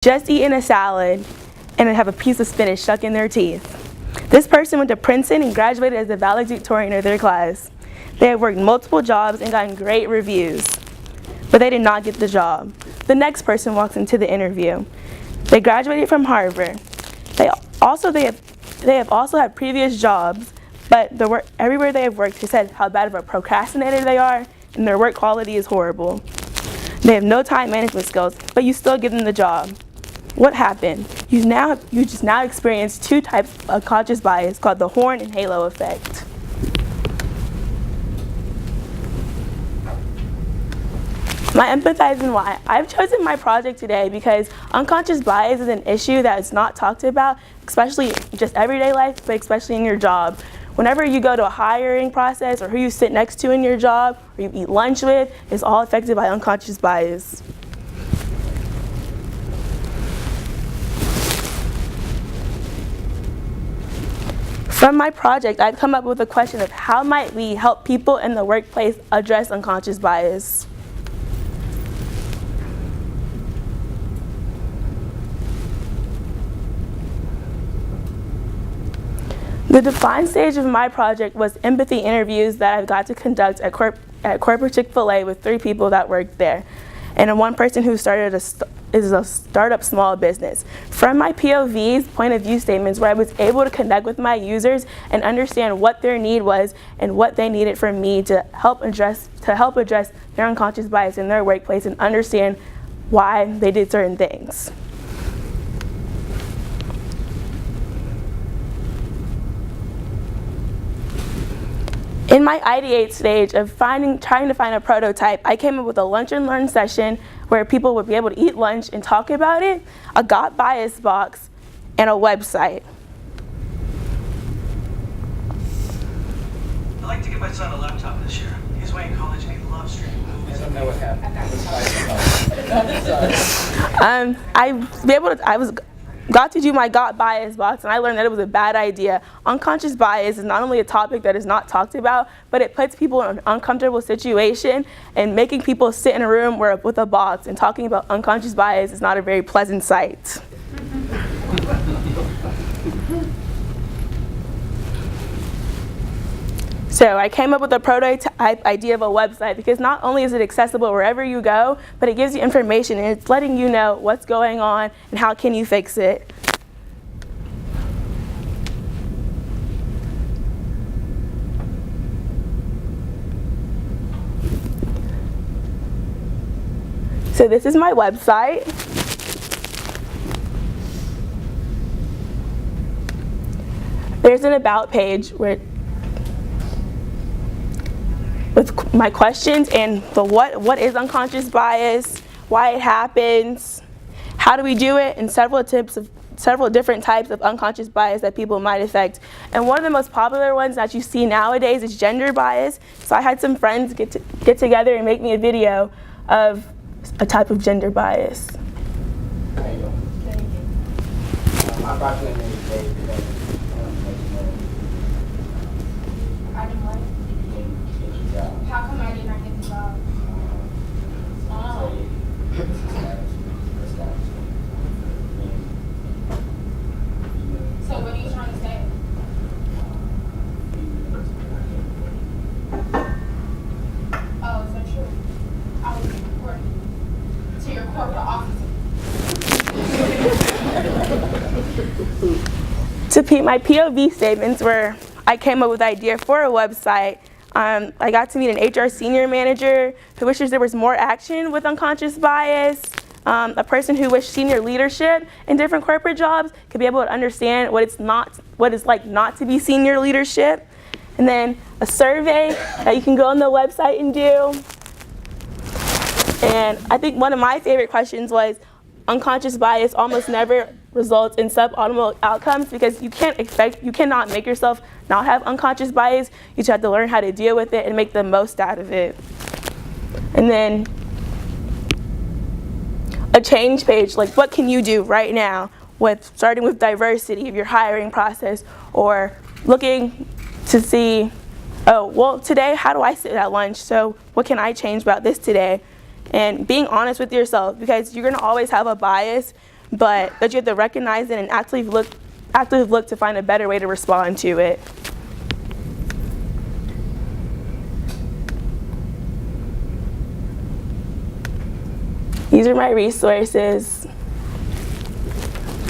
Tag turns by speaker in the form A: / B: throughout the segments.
A: just eaten a salad and have a piece of spinach stuck in their teeth. This person went to Princeton and graduated as the valedictorian of their class. They have worked multiple jobs and gotten great reviews, but they did not get the job. The next person walks into the interview. They graduated from Harvard. They have also had previous jobs, but everywhere they have worked, they said how bad of a procrastinator they are, and their work quality is horrible. They have no time management skills, but you still give them the job. What happened? You just now experienced two types of unconscious bias called the horn and halo effect. My empathize and why. I've chosen my project today because unconscious bias is an issue that is not talked about, especially just everyday life, but especially in your job. Whenever you go to a hiring process or who you sit next to in your job or you eat lunch with, is all affected by unconscious bias. From my project, I've come up with a question of how might we help people in the workplace address unconscious bias. The defined stage of my project was empathy interviews that I've got to conduct at corporate Chick-fil-A with 3 people that worked there, and one person who started a startup small business. From my POV's point of view statements, where I was able to connect with my users and understand what their need was and what they needed from me to help address their unconscious bias in their workplace and understand why they did certain things. In my ideate stage of trying to find a prototype, I came up with a lunch and learn session where people would be able to eat lunch and talk about it, a got bias box, and a website.
B: I'd like to get my son a laptop this year. He's away in college and he loves streaming movies.
C: I don't know what happened.
A: Got to do my got bias box, and I learned that it was a bad idea. Unconscious bias is not only a topic that is not talked about, but it puts people in an uncomfortable situation, and making people sit in a room with a box and talking about unconscious bias is not a very pleasant sight. So I came up with a prototype idea of a website because not only is it accessible wherever you go, but it gives you information and it's letting you know what's going on and how can you fix it. So this is my website. There's an about page with my questions and the what is unconscious bias, why it happens, how do we do it, and several different types of unconscious bias that people might affect. And one of the most popular ones that you see nowadays is gender bias. So I had some friends get together and make me a video of a type of gender bias.
C: There you go.
D: Thank you.
C: My project name is Dave today.
D: I didn't like. How come I did not get the job? Oh. So what are you trying to say? Oh, is that true? I was reporting to your corporate officer.
A: To my POV statements where I came up with the idea for a website, I got to meet an HR senior manager who wishes there was more action with unconscious bias, a person who wished senior leadership in different corporate jobs could be able to understand what it's like not to be senior leadership, and then a survey that you can go on the website and do. And I think one of my favorite questions was, unconscious bias almost never results in suboptimal outcomes because you cannot make yourself not have unconscious bias. You just have to learn how to deal with it and make the most out of it. And then a change page, like what can you do right now starting with diversity of your hiring process, or looking to see, oh, well, today, how do I sit at lunch? So what can I change about this today? And being honest with yourself, because you're going to always have a bias, but that you have to recognize it and actively look to find a better way to respond to it. These are my resources.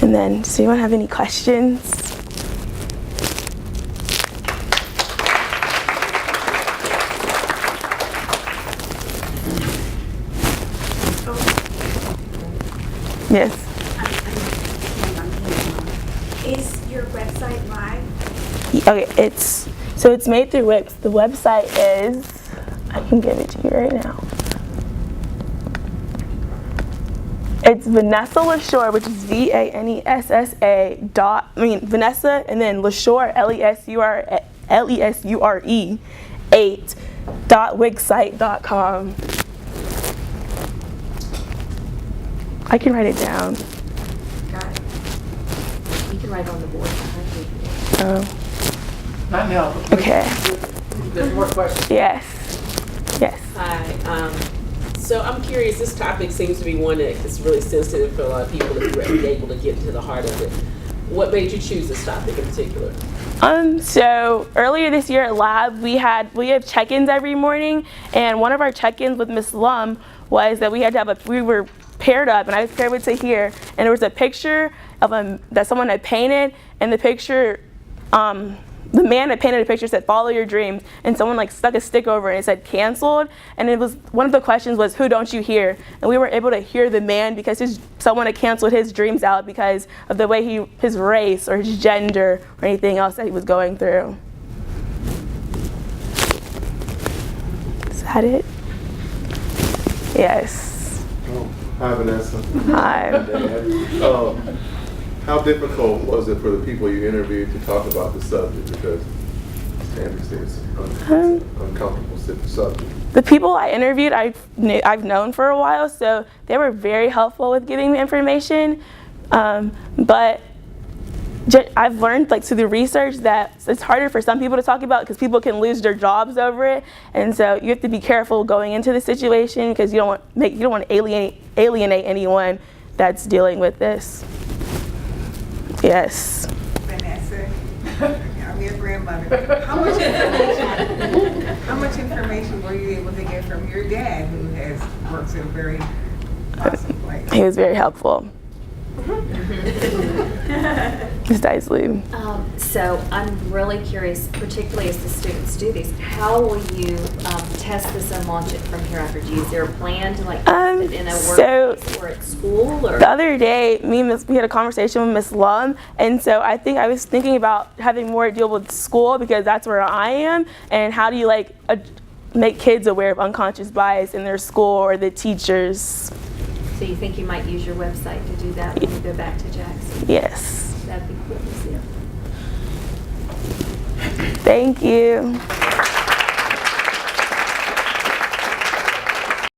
A: And then, does anyone have any questions? Yes.
E: Is your website live?
A: Okay, it's made through Wix. The website is, I can give it to you right now. It's Vanessa Lesure, which is Vanessa, and then Lesure, Lesure 8.wixsite.com. I can write it down.
E: Got it. You can write on the board.
C: Not now.
A: Okay.
C: There's more questions.
A: Yes. Yes.
F: Hi. So I'm curious, this topic seems to be one that is really sensitive for a lot of people if you're able to get into the heart of it. What made you choose this topic in particular?
A: So earlier this year at lab, we have check-ins every morning, and one of our check-ins with Miss Lum was that we were paired up, and I was paired with Tahir, and there was a picture of that someone had painted, and the picture, the man that painted a picture said, "Follow your dreams," and someone like stuck a stick over it and it said canceled, and it was, one of the questions was, "Who don't you hear?" And we were able to hear the man because someone had canceled his dreams out because of the way his race or his gender or anything else that he was going through. Is that it? Yes.
G: Hi, Vanessa.
A: Hi.
G: How difficult was it for the people you interviewed to talk about the subject? Because Tammy says uncomfortable subject.
A: The people I interviewed, I've known for a while, so they were very helpful with giving me information. But I've learned, like, through the research, that it's harder for some people to talk about because people can lose their jobs over it, and so you have to be careful going into the situation because you don't want to alienate anyone that's dealing with this. Yes.
H: Vanessa, I'm your grandmother. How much information were you able to get from your dad, who works in a very awesome place?
A: He was very helpful. Ms. Daisley.
E: So I'm really curious, particularly as the students do these, how will you test this and launch it from here after? Is there a plan to like test it in a workplace or at school? Or?
A: The other day, we had a conversation with Miss Lum, and so I was thinking about having more deal with school because that's where I am, and how do you make kids aware of unconscious bias in their school or the teachers?
E: So you think you might use your website to do that when you go back to Jackson?
A: Yes.
E: That'd be cool to see.
A: Thank you.